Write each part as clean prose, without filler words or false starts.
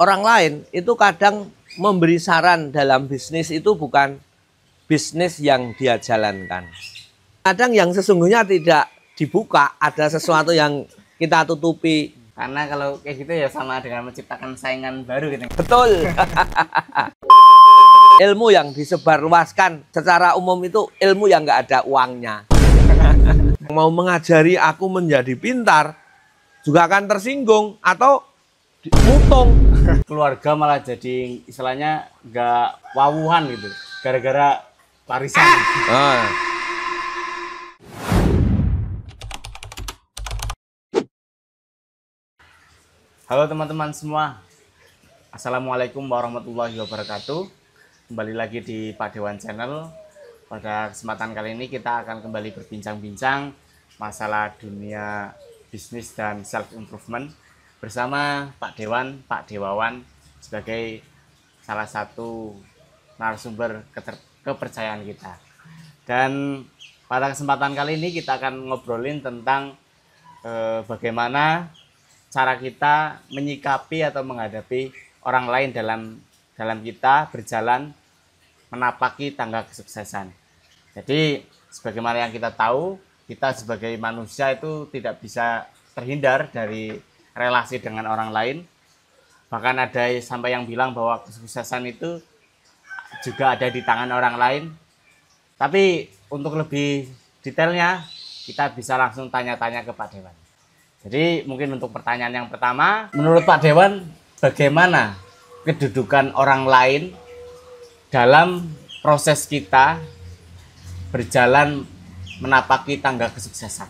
Orang lain itu kadang memberi saran dalam bisnis itu bukan bisnis yang dia jalankan. Kadang yang sesungguhnya tidak dibuka, ada sesuatu yang kita tutupi. Karena kalau kayak gitu ya sama dengan menciptakan saingan baru gitu. Betul. Ilmu yang disebarluaskan secara umum itu ilmu yang nggak ada uangnya. Mau mengajari aku menjadi pintar juga akan tersinggung atau mutung. Keluarga malah jadi istilahnya nggak wawuhan gitu gara-gara warisan. Halo teman-teman semua, Assalamualaikum warahmatullahi wabarakatuh. Kembali lagi di Pak Dewan Channel. Pada kesempatan kali ini kita akan kembali berbincang-bincang masalah dunia bisnis dan self improvement bersama Pak Dewan, Pak Dewawan sebagai salah satu narasumber kepercayaan kita. Dan pada kesempatan kali ini kita akan ngobrolin tentang bagaimana cara kita menyikapi atau menghadapi orang lain dalam kita berjalan menapaki tangga kesuksesan. Jadi sebagaimana yang kita tahu, kita sebagai manusia itu tidak bisa terhindar dari relasi dengan orang lain. Bahkan ada sampai yang bilang bahwa kesuksesan itu juga ada di tangan orang lain. Tapi untuk lebih detailnya kita bisa langsung tanya-tanya ke Pak Dewan. Jadi mungkin untuk pertanyaan yang pertama, menurut Pak Dewan bagaimana kedudukan orang lain dalam proses kita berjalan menapaki tangga kesuksesan?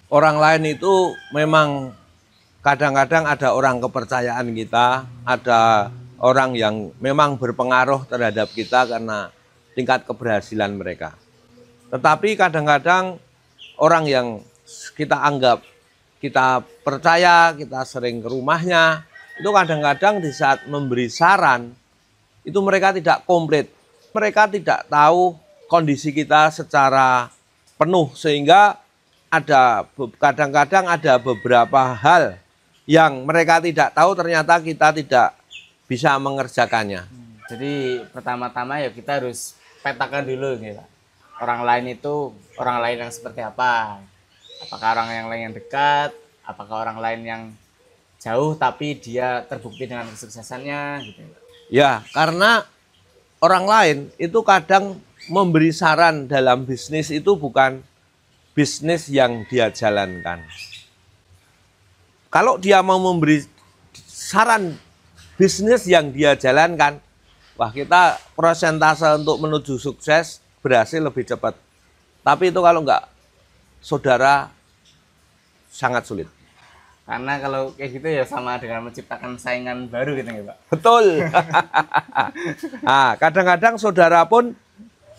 Orang lain itu memang kadang-kadang ada orang kepercayaan kita, ada orang yang memang berpengaruh terhadap kita karena tingkat keberhasilan mereka. Tetapi kadang-kadang orang yang kita anggap, kita percaya, kita sering ke rumahnya, itu kadang-kadang di saat memberi saran, itu mereka tidak komplit. Mereka tidak tahu kondisi kita secara penuh, sehingga kadang-kadang ada beberapa hal yang mereka tidak tahu, ternyata kita tidak bisa mengerjakannya. Jadi pertama-tama ya kita harus petakan dulu gitu. Orang lain itu orang lain yang seperti apa? Apakah orang yang lain yang dekat? Apakah orang lain yang jauh tapi dia terbukti dengan kesuksesannya gitu. Ya, karena orang lain itu kadang memberi saran dalam bisnis itu bukan bisnis yang dia jalankan. Kalau dia mau memberi saran bisnis yang dia jalankan, wah kita persentase untuk menuju sukses berhasil lebih cepat. Tapi itu kalau enggak, saudara, sangat sulit. Karena kalau kayak gitu ya sama dengan menciptakan saingan baru gitu ya Pak. Betul. Nah, kadang-kadang saudara pun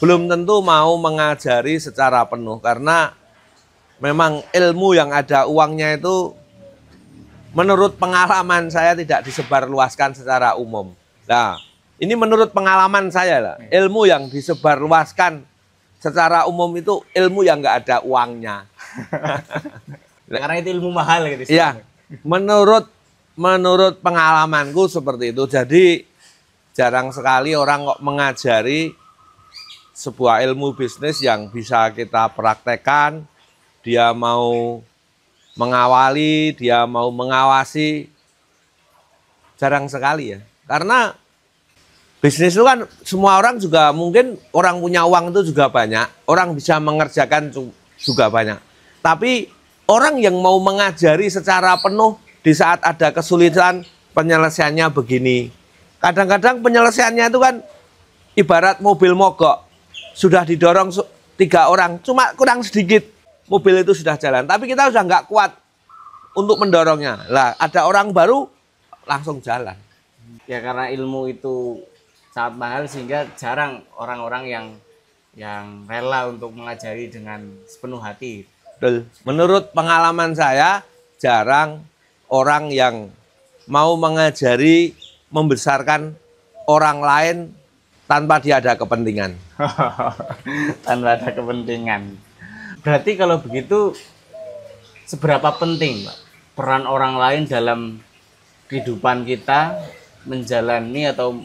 belum tentu mau mengajari secara penuh karena memang ilmu yang ada uangnya itu menurut pengalaman saya tidak disebarluaskan secara umum. Nah, ini menurut pengalaman saya lah. Ilmu yang disebarluaskan secara umum itu ilmu yang nggak ada uangnya. Karena itu ilmu mahal gitu. Iya, menurut pengalamanku seperti itu. Jadi jarang sekali orang kok mengajari sebuah ilmu bisnis yang bisa kita praktekkan. Dia mau mengawali, dia mau mengawasi, jarang sekali ya. Karena bisnis itu kan semua orang juga mungkin orang punya uang itu juga banyak, orang bisa mengerjakan juga banyak. Tapi orang yang mau mengajari secara penuh di saat ada kesulitan, penyelesaiannya begini. Kadang-kadang penyelesaiannya itu kan ibarat mobil mogok, sudah didorong 3 orang, cuma kurang sedikit mobil itu sudah jalan, tapi kita sudah nggak kuat untuk mendorongnya. Lah, ada orang baru langsung jalan. Ya karena ilmu itu sangat mahal sehingga jarang orang-orang yang rela untuk mengajari dengan sepenuh hati. Betul. Menurut pengalaman saya, jarang orang yang mau mengajari, membesarkan orang lain tanpa dia ada kepentingan. Tanpa ada kepentingan. Berarti kalau begitu seberapa penting Pak, peran orang lain dalam kehidupan kita menjalani atau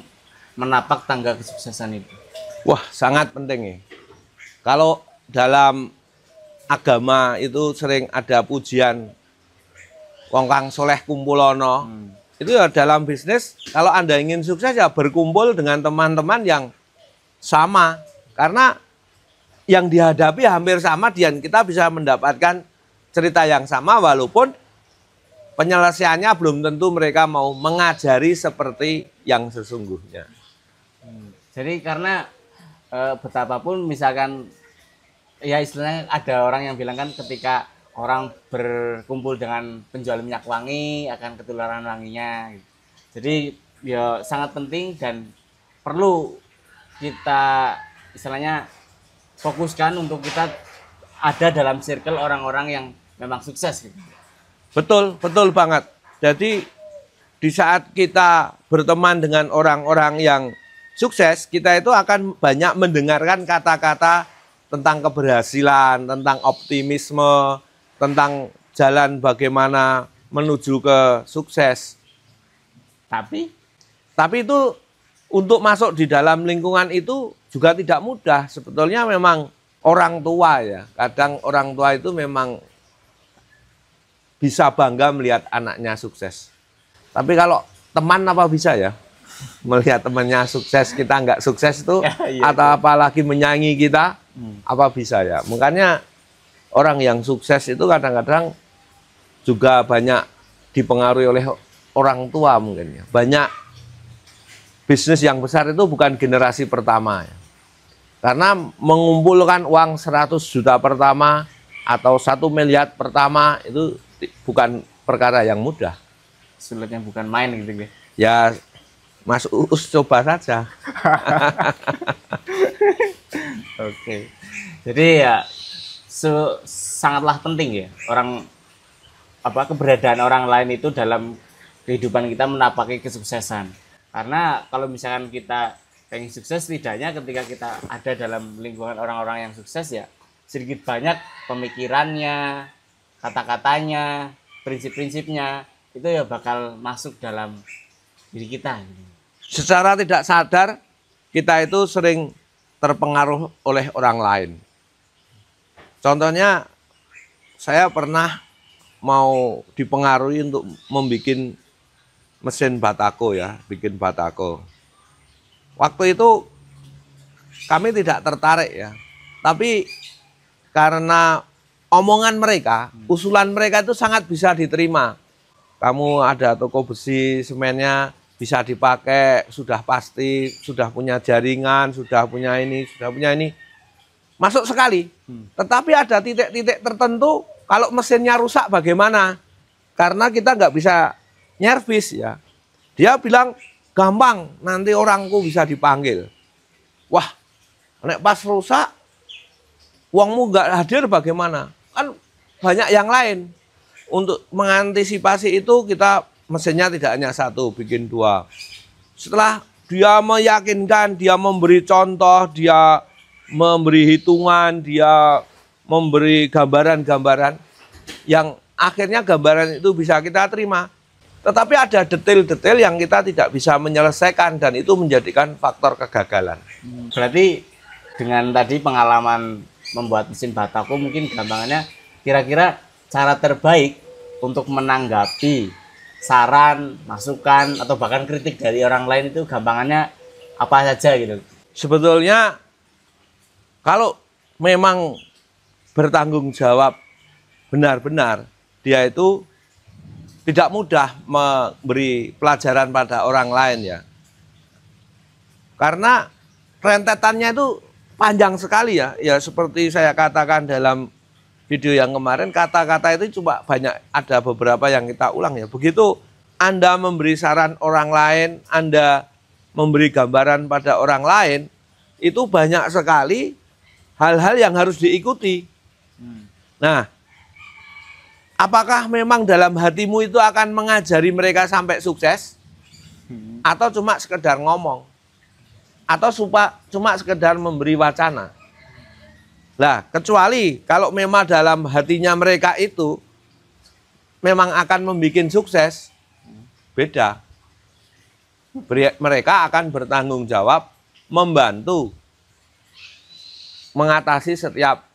menapak tangga kesuksesan itu? Wah, sangat penting nih. Kalau dalam agama itu sering ada pujian wong kang soleh kumpulono. Itu ya dalam bisnis, kalau Anda ingin sukses ya berkumpul dengan teman-teman yang sama. Karena yang dihadapi hampir sama dan kita bisa mendapatkan cerita yang sama walaupun penyelesaiannya belum tentu mereka mau mengajari seperti yang sesungguhnya. Jadi karena betapapun misalkan ya istilahnya ada orang yang bilang kan ketika orang berkumpul dengan penjual minyak wangi akan ketularan wanginya. Jadi ya sangat penting dan perlu kita istilahnya fokuskan untuk kita ada dalam circle orang-orang yang memang sukses gitu. Betul, betul banget. Jadi di saat kita berteman dengan orang-orang yang sukses, kita itu akan banyak mendengarkan kata-kata tentang keberhasilan, tentang optimisme, tentang jalan bagaimana menuju ke sukses. Tapi itu untuk masuk di dalam lingkungan itu juga tidak mudah. Sebetulnya memang orang tua ya. Kadang orang tua itu memang bisa bangga melihat anaknya sukses. Tapi kalau teman apa bisa ya? Melihat temannya sukses, kita nggak sukses itu, atau apalagi menyaingi kita, apa bisa ya? Makanya orang yang sukses itu kadang-kadang juga banyak dipengaruhi oleh orang tua mungkin ya. Banyak bisnis yang besar itu bukan generasi pertama ya. Karena mengumpulkan uang 100 juta pertama atau 1 miliar pertama itu bukan perkara yang mudah. Sulitnya bukan main gitu ya. Ya Mas Uus coba saja. Oke. Jadi ya sangatlah penting ya keberadaan orang lain itu dalam kehidupan kita menapaki kesuksesan. Karena kalau misalkan kita pengen sukses, setidaknya ketika kita ada dalam lingkungan orang-orang yang sukses ya sedikit banyak pemikirannya, kata-katanya, prinsip-prinsipnya itu ya bakal masuk dalam diri kita. Secara tidak sadar kita itu sering terpengaruh oleh orang lain. Contohnya saya pernah mau dipengaruhi untuk membuat mesin batako ya, bikin batako. Waktu itu kami tidak tertarik ya, tapi karena omongan mereka, usulan mereka itu sangat bisa diterima. Kamu ada toko besi, semennya bisa dipakai, sudah pasti, sudah punya jaringan, sudah punya ini, masuk sekali. Tetapi ada titik-titik tertentu, kalau mesinnya rusak bagaimana? Karena kita nggak bisa nyervis ya. Dia bilang, gampang, nanti orangku bisa dipanggil. Wah, nek pas rusak, uangmu nggak hadir bagaimana? Kan banyak yang lain. Untuk mengantisipasi itu kita mesinnya tidak hanya satu, bikin 2. Setelah dia meyakinkan, dia memberi contoh, dia memberi hitungan, dia memberi gambaran-gambaran yang akhirnya gambaran itu bisa kita terima. Tetapi ada detail-detail yang kita tidak bisa menyelesaikan dan itu menjadikan faktor kegagalan. Berarti dengan tadi pengalaman membuat mesin batako mungkin gampangannya kira-kira cara terbaik untuk menanggapi saran, masukan, atau bahkan kritik dari orang lain itu gampangannya apa saja gitu? Sebetulnya kalau memang bertanggung jawab benar-benar, dia itu tidak mudah memberi pelajaran pada orang lain ya. Karena rentetannya itu panjang sekali ya. Ya seperti saya katakan dalam video yang kemarin, kata-kata itu cuma banyak, ada beberapa yang kita ulang ya. Begitu Anda memberi saran orang lain, Anda memberi gambaran pada orang lain, itu banyak sekali hal-hal yang harus diikuti. Nah, apakah memang dalam hatimu itu akan mengajari mereka sampai sukses? Atau cuma sekedar ngomong? Atau cuma sekedar memberi wacana? Lah, kecuali kalau memang dalam hatinya mereka itu memang akan membuat sukses, beda. Mereka akan bertanggung jawab membantu mengatasi setiap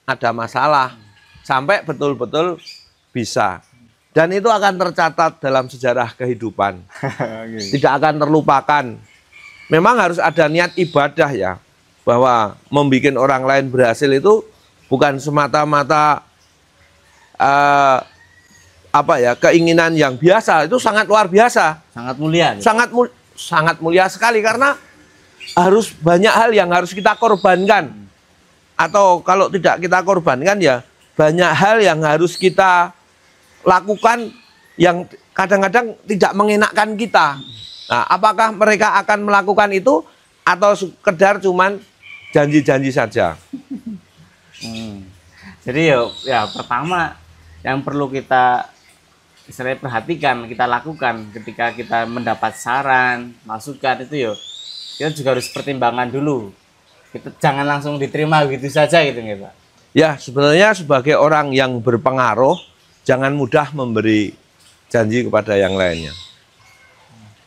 ada masalah sampai betul-betul bisa. Dan itu akan tercatat dalam sejarah kehidupan. Tidak akan terlupakan. Memang harus ada niat ibadah ya, bahwa membuat orang lain berhasil itu bukan semata-mata keinginan yang biasa, itu sangat luar biasa, sangat mulia, sangat mulia sekali, karena harus banyak hal yang harus kita korbankan, atau kalau tidak kita korbankan ya banyak hal yang harus kita lakukan yang kadang-kadang tidak mengenakkan kita. Nah, apakah mereka akan melakukan itu atau sekedar cuman janji-janji saja? Jadi ya pertama yang perlu kita istilahnya perhatikan, kita lakukan ketika kita mendapat saran, masukan itu kita juga harus pertimbangan dulu. Kita jangan langsung diterima gitu saja gitu ya Pak. Ya, sebenarnya sebagai orang yang berpengaruh, jangan mudah memberi janji kepada yang lainnya.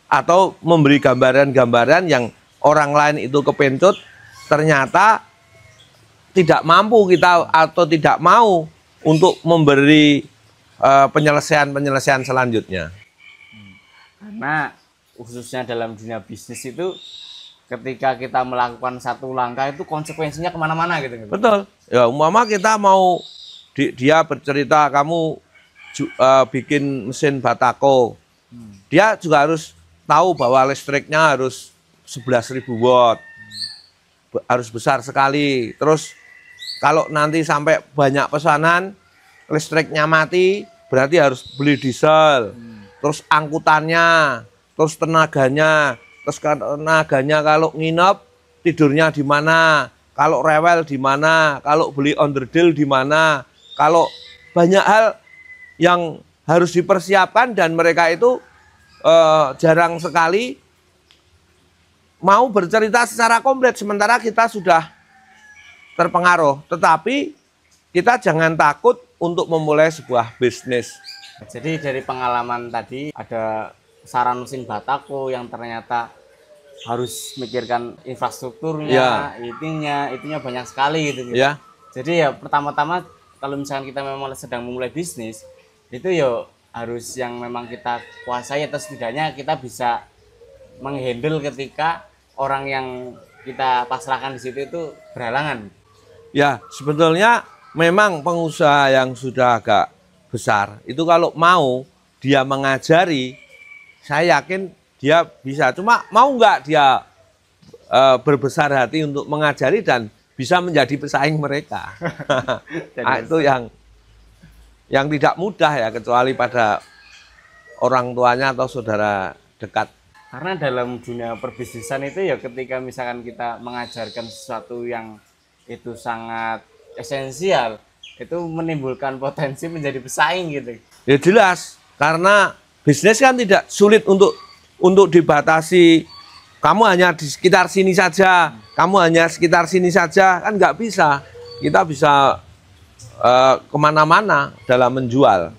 Atau memberi gambaran-gambaran yang orang lain itu kepencut, ternyata tidak mampu kita atau tidak mau untuk memberi penyelesaian selanjutnya. Karena khususnya dalam dunia bisnis itu ketika kita melakukan satu langkah itu konsekuensinya kemana-mana gitu. Betul. Ya, umpama kita mau dia bercerita kamu bikin mesin batako, dia juga harus tahu bahwa listriknya harus 11.000 watt, harus besar sekali. Terus kalau nanti sampai banyak pesanan, listriknya mati, berarti harus beli diesel, terus angkutannya, terus tenaganya kalau nginep tidurnya di mana, kalau rewel di mana, kalau beli onderdil di mana, kalau banyak hal yang harus dipersiapkan dan mereka itu jarang sekali mau bercerita secara komplit, sementara kita sudah terpengaruh. Tetapi kita jangan takut untuk memulai sebuah bisnis. Jadi dari pengalaman tadi ada saran mesin batako yang ternyata harus mikirkan infrastrukturnya, itunya banyak sekali gitu. Ya. Jadi ya pertama-tama kalau misalkan kita memang sedang memulai bisnis, itu harus yang memang kita kuasai, atau setidaknya kita bisa menghandle ketika orang yang kita pasrahkan di situ itu berhalangan. Ya, sebetulnya memang pengusaha yang sudah agak besar itu kalau mau dia mengajari, saya yakin dia bisa. Cuma mau nggak dia berbesar hati untuk mengajari dan bisa menjadi pesaing mereka. Nah, itu yang tidak mudah ya, kecuali pada orang tuanya atau saudara dekat. Karena dalam dunia perbisnisan itu ketika misalkan kita mengajarkan sesuatu yang itu sangat esensial, itu menimbulkan potensi menjadi pesaing gitu. Ya jelas, karena bisnis kan tidak sulit untuk dibatasi. Kamu hanya di sekitar sini saja, kamu hanya sekitar sini saja, kan nggak bisa. Kita bisa kemana-mana dalam menjual.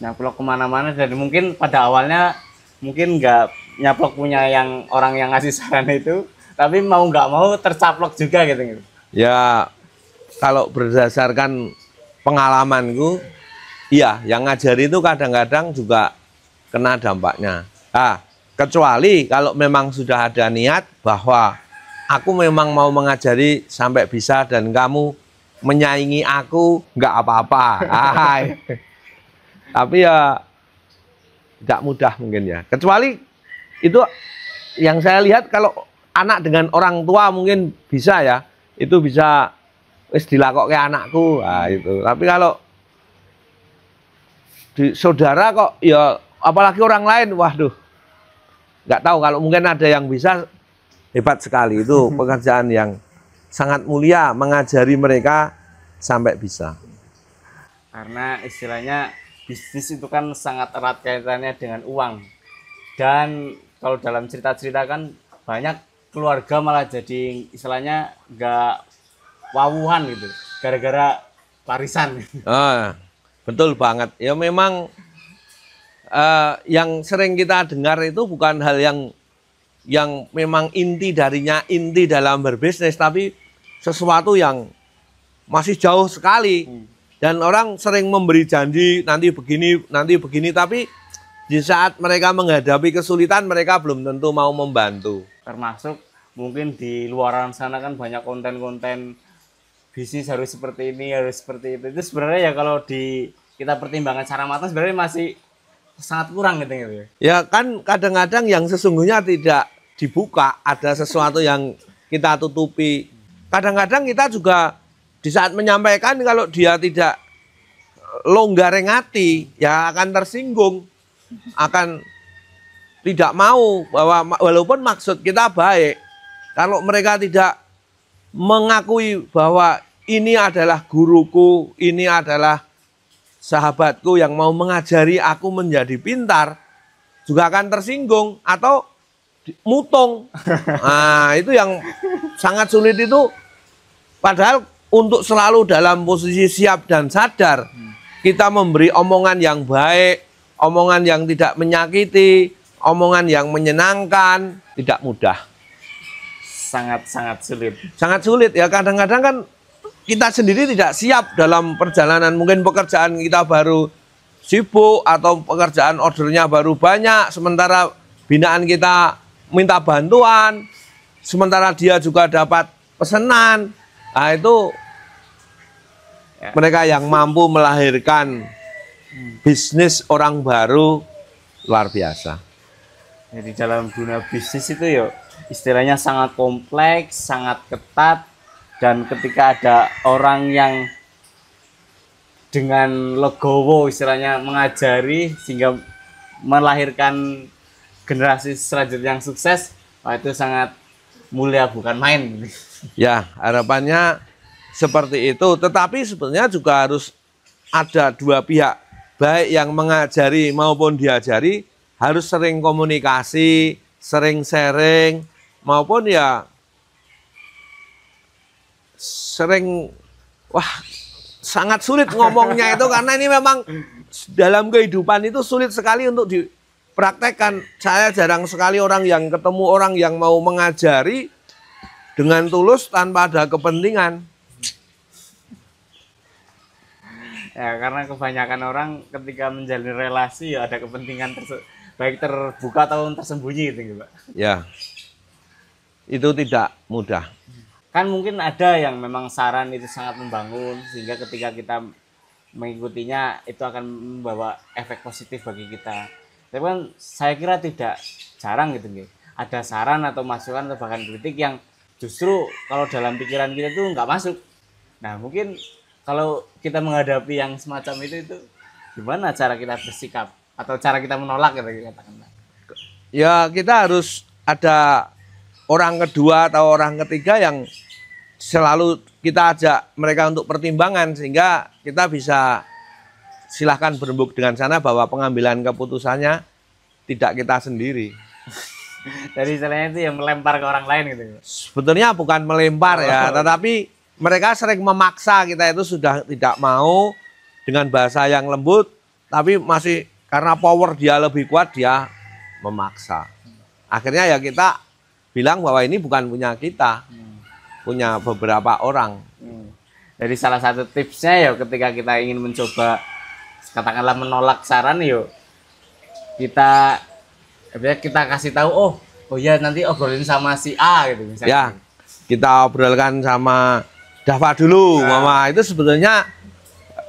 Nah, kalau kemana-mana, dan mungkin pada awalnya mungkin nggak nyaplok punya yang orang yang ngasih saran itu, tapi mau nggak mau tercaplok juga gitu. Ya, kalau berdasarkan pengalamanku, iya, yang ngajari itu kadang-kadang juga kena dampaknya. Kecuali kalau memang sudah ada niat bahwa aku memang mau mengajari sampai bisa dan kamu menyaingi aku, nggak apa-apa. Tapi ya tidak mudah mungkin ya. Kecuali itu yang saya lihat, kalau anak dengan orang tua mungkin bisa ya, itu bisa wis dilakokke anakku, itu. Tapi kalau di saudara kok ya, apalagi orang lain, waduh, nggak tahu. Kalau mungkin ada yang bisa, hebat sekali. Itu pekerjaan yang sangat mulia, mengajari mereka sampai bisa. Karena istilahnya bisnis itu kan sangat erat kaitannya dengan uang. Dan kalau dalam cerita-cerita kan banyak keluarga malah jadi istilahnya nggak wawuhan gitu, gara-gara warisan. Betul banget. Ya memang yang sering kita dengar itu bukan hal yang memang inti darinya, inti dalam berbisnis, tapi sesuatu yang masih jauh sekali. Dan orang sering memberi janji nanti begini, tapi di saat mereka menghadapi kesulitan mereka belum tentu mau membantu. Termasuk mungkin di luaran sana kan banyak konten-konten bisnis harus seperti ini, harus seperti itu. Itu sebenarnya ya kalau kita pertimbangkan secara matang sebenarnya masih sangat kurang gitu ya. Ya kan kadang-kadang yang sesungguhnya tidak dibuka, ada sesuatu yang kita tutupi. Kadang-kadang kita juga di saat menyampaikan kalau dia tidak longgar hati, ya akan tersinggung, akan tidak mau bahwa walaupun maksud kita baik, kalau mereka tidak mengakui bahwa ini adalah guruku, ini adalah sahabatku yang mau mengajari aku menjadi pintar, juga akan tersinggung atau mutung. Nah, itu yang sangat sulit itu. Padahal untuk selalu dalam posisi siap dan sadar, kita memberi omongan yang baik, omongan yang tidak menyakiti, omongan yang menyenangkan, tidak mudah. Sangat-sangat sulit. Sangat sulit ya, kadang-kadang kan kita sendiri tidak siap dalam perjalanan. Mungkin pekerjaan kita baru sibuk atau pekerjaan ordernya baru banyak, sementara binaan kita minta bantuan, sementara dia juga dapat pesanan. Nah itu ya, mereka yang mampu melahirkan bisnis orang baru luar biasa. Jadi dalam dunia bisnis itu ya istilahnya sangat kompleks, sangat ketat, dan ketika ada orang yang dengan legowo istilahnya mengajari sehingga melahirkan generasi selanjutnya yang sukses, wah itu sangat mulia, bukan main. Ya, harapannya seperti itu. Tetapi sebenarnya juga harus ada dua pihak, baik yang mengajari maupun diajari, harus sering komunikasi, sering sharing, maupun ya sering, sangat sulit ngomongnya itu, karena ini memang dalam kehidupan itu sulit sekali untuk dipraktekkan. Saya jarang sekali orang yang ketemu orang yang mau mengajari dengan tulus tanpa ada kepentingan. Ya, karena kebanyakan orang ketika menjalin relasi ya ada kepentingan baik terbuka atau tersembunyi gitu, Pak. Ya, itu tidak mudah. Kan mungkin ada yang memang saran itu sangat membangun sehingga ketika kita mengikutinya itu akan membawa efek positif bagi kita. Tapi kan saya kira tidak jarang gitu, ada saran atau masukan atau bahkan kritik yang justru kalau dalam pikiran kita tuh nggak masuk. Nah mungkin kalau kita menghadapi yang semacam itu gimana cara kita bersikap atau cara kita menolak gitu katakanlah? Ya kita harus ada orang kedua atau orang ketiga yang selalu kita ajak mereka untuk pertimbangan, sehingga kita bisa silahkan berembuk dengan sana bahwa pengambilan keputusannya tidak kita sendiri. Jadi istilahnya itu yang melempar ke orang lain gitu. Sebetulnya bukan melempar ya, tetapi mereka sering memaksa kita itu sudah tidak mau dengan bahasa yang lembut, tapi masih karena power dia lebih kuat dia memaksa. Akhirnya ya kita bilang bahwa ini bukan punya kita, punya beberapa orang. Jadi salah satu tipsnya ya ketika kita ingin mencoba katakanlah menolak saran yuk kita kasih tahu oh ya nanti obrolin sama si A gitu misalnya. Ya, kita obrolkan sama Dava dulu, Mama. Itu sebetulnya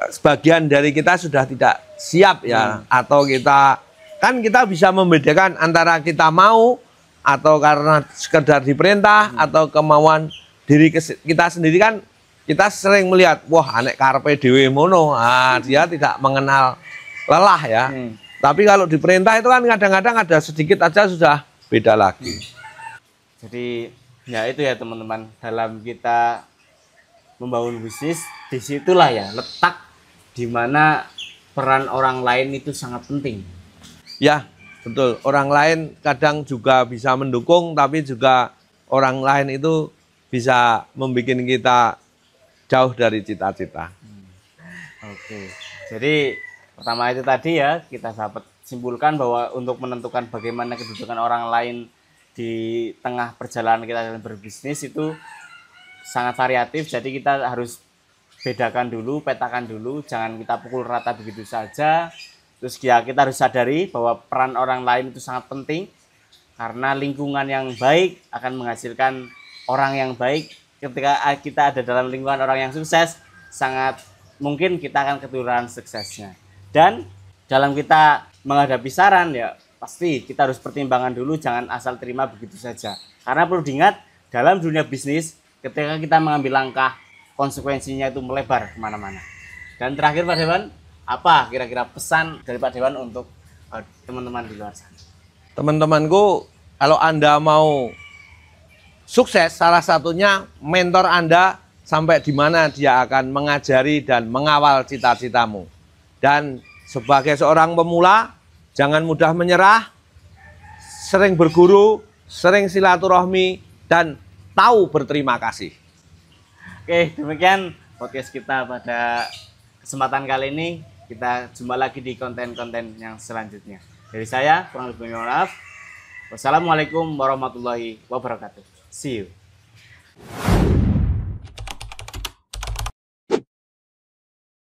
sebagian dari kita sudah tidak siap ya, atau kita bisa membedakan antara kita mau atau karena sekedar diperintah atau kemauan diri kita sendiri. Kan kita sering melihat, wah anek karpe dewe mono, dia tidak mengenal lelah ya. Tapi kalau diperintah itu kan kadang-kadang ada sedikit aja sudah beda lagi. Jadi ya itu ya teman-teman, dalam kita membangun bisnis disitulah ya letak dimana peran orang lain itu sangat penting. Ya betul, orang lain kadang juga bisa mendukung, tapi juga orang lain itu bisa membuat kita jauh dari cita-cita. Oke, jadi pertama itu tadi ya kita dapat simpulkan bahwa untuk menentukan bagaimana kedudukan orang lain di tengah perjalanan kita dalam berbisnis itu sangat variatif. Jadi kita harus bedakan dulu, petakan dulu, jangan kita pukul rata begitu saja. Terus ya kita harus sadari bahwa peran orang lain itu sangat penting, karena lingkungan yang baik akan menghasilkan orang yang baik. Ketika kita ada dalam lingkungan orang yang sukses, sangat mungkin kita akan keturunan suksesnya. Dan dalam kita menghadapi saran ya pasti kita harus pertimbangan dulu, jangan asal terima begitu saja. Karena perlu diingat, dalam dunia bisnis ketika kita mengambil langkah, konsekuensinya itu melebar kemana-mana. Dan terakhir Pak Dewan, apa kira-kira pesan dari Pak Dewan untuk teman-teman di luar sana? Teman-temanku, kalau Anda mau sukses, salah satunya mentor Anda sampai di mana dia akan mengajari dan mengawal cita-citamu. Dan sebagai seorang pemula, jangan mudah menyerah, sering berguru, sering silaturahmi, dan tahu berterima kasih. Oke, demikian podcast kita pada kesempatan kali ini. Kita jumpa lagi di konten-konten yang selanjutnya. Dari saya, kurang lebih mohon maaf. Wassalamualaikum warahmatullahi wabarakatuh. See you.